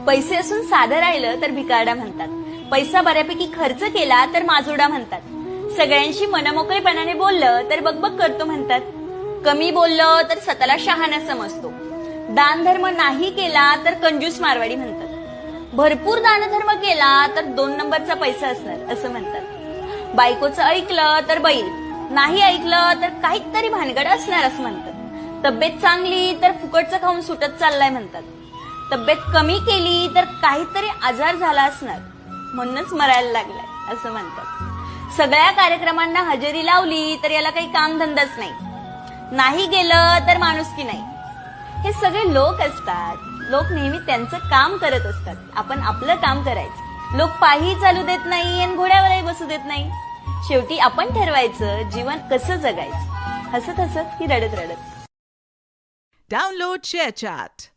पैसे असून साधं राहिलं तर भिकारडा म्हणतात. पैसा बऱ्यापैकी खर्च केला तर माजोडा म्हणतात. सगळ्यांशी मनमोकळेपणाने बोललं तर बकबक करतो म्हणतात. कमी बोललं तर स्वतःला शहाणा समजतो. दान धर्म नाही केला तर कंजूस मारवाडी म्हणतात. भरपूर दानधर्म केला तर 2 नंबरचा पैसा असणार असं म्हणतात. बायकोचं ऐकलं तर बैल, नाही ऐकलं तर काहीतरी भानगड असणार असं म्हणतात. तब्येत चांगली तर फुकटचं खाऊन सुटत चाललाय म्हणतात. तब्येत कमी केली तर काहीतरी आजार झाला असणार म्हणूनच मरायला लागलाय असं म्हणतात. सगळ्या कार्यक्रमांना हजेरी लावली तर याला काही कामधंदाच नाही. नाही गेलं तर माणुसकी नाही. हे सगळे लोक असतात. लोक नेहमी त्यांचं काम करत असतात. आपण आपलं काम करायचं. लोक पायी चालू देत नाही आणि घोड्यावरही बसू देत नाही. शेवटी आपण ठरवायचं जीवन कसं जगायचं. हसत हसत की रडत रडत. Download ShareChat.